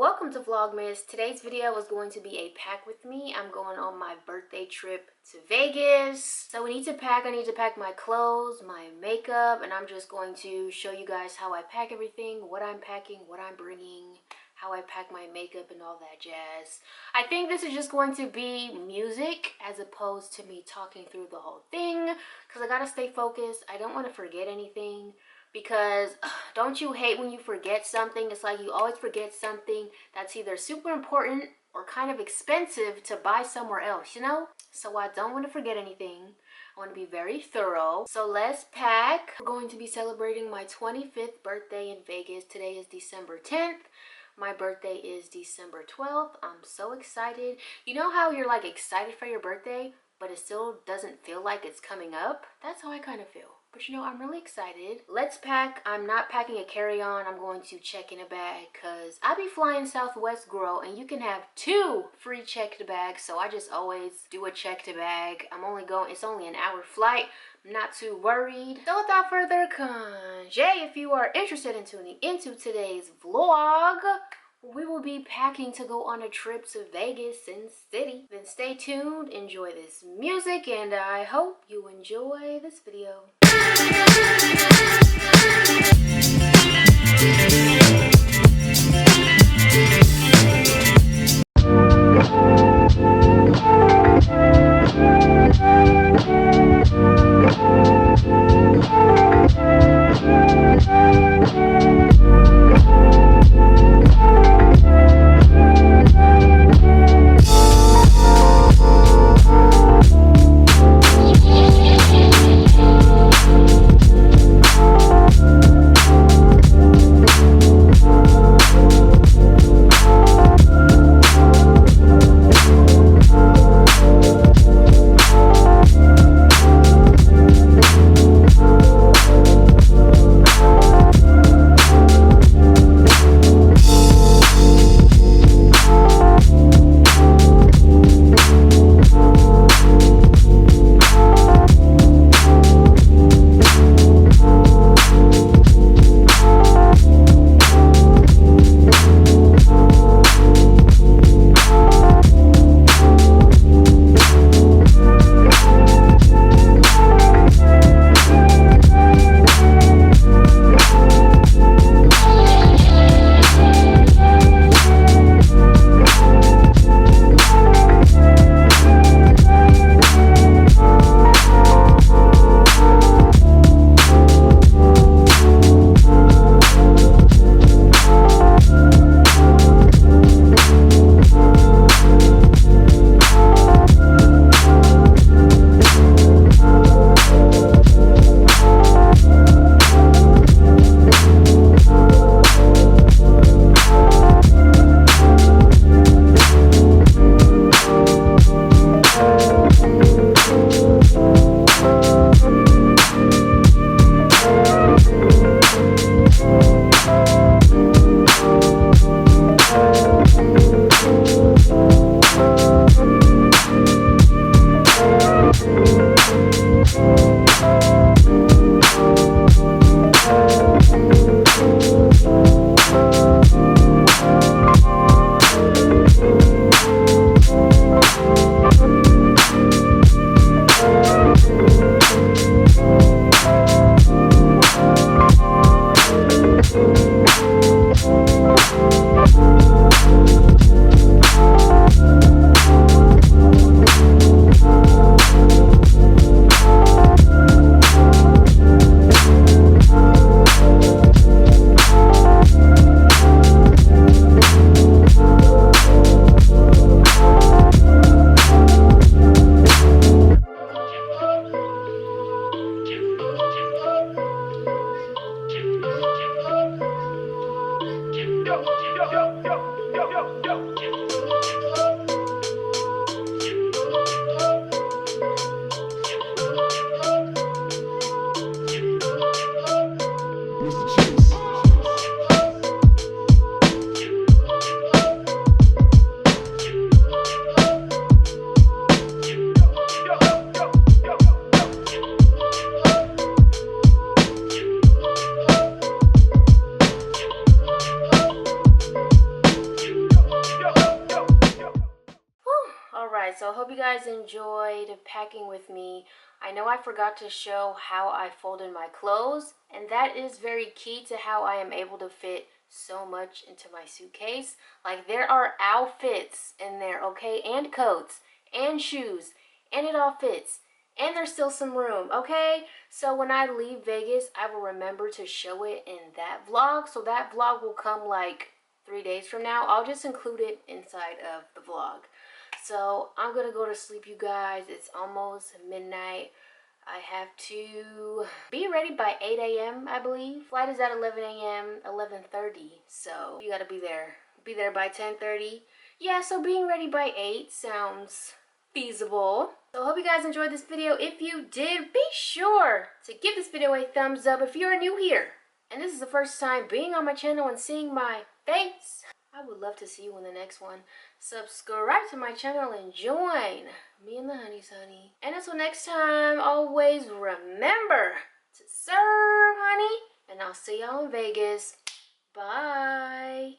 Welcome to Vlogmas. Today's video is going to be a pack with me. I'm going on my birthday trip to Vegas. So we need to pack. I need to pack my clothes, my makeup, and I'm just going to show you guys how I pack everything, what I'm packing, what I'm bringing, how I pack my makeup and all that jazz. I think this is just going to be music as opposed to me talking through the whole thing because I gotta stay focused. I don't want to forget anything. Because don't you hate when you forget something? It's like you always forget something that's either super important or kind of expensive to buy somewhere else, you know? So I don't want to forget anything. I want to be very thorough. So let's pack. We're going to be celebrating my 25th birthday in Vegas. Today is December 10th. My birthday is December 12th. I'm so excited. You know how you're like excited for your birthday, but it still doesn't feel like it's coming up? That's how I kind of feel. But you know, I'm really excited. Let's pack. I'm not packing a carry-on. I'm going to check in a bag because I be flying Southwest girl and you can have 2 free checked bags. So I just always do a checked bag. It's only an hour flight. I'm not too worried. So without further congee, if you are interested in tuning into today's vlog, we will be packing to go on a trip to Vegas Sin City. Then stay tuned, enjoy this music, and I hope you enjoy this video. so I hope you guys enjoyed packing with me. I know I forgot to show how I folded my clothes, and that is very key to how I am able to fit so much into my suitcase. Like, there are outfits in there, okay, and coats and shoes, and it all fits, and there's still some room, okay? So when I leave Vegas, I will remember to show it in that vlog. So that vlog will come like 3 days from now. I'll just include it inside of the vlog. So I'm gonna go to sleep, you guys. It's almost midnight. I have to be ready by 8 a.m. I believe. Flight is at 11 a.m. 11:30. So you gotta be there. Be there by 10:30. Yeah, so being ready by 8 sounds feasible. So I hope you guys enjoyed this video. If you did, be sure to give this video a thumbs up if you're new here and this is the first time being on my channel and seeing my face. I would love to see you in the next one. Subscribe to my channel and join me and the honeys, honey. And until next time, always remember to serve, honey. And I'll see y'all in Vegas. Bye.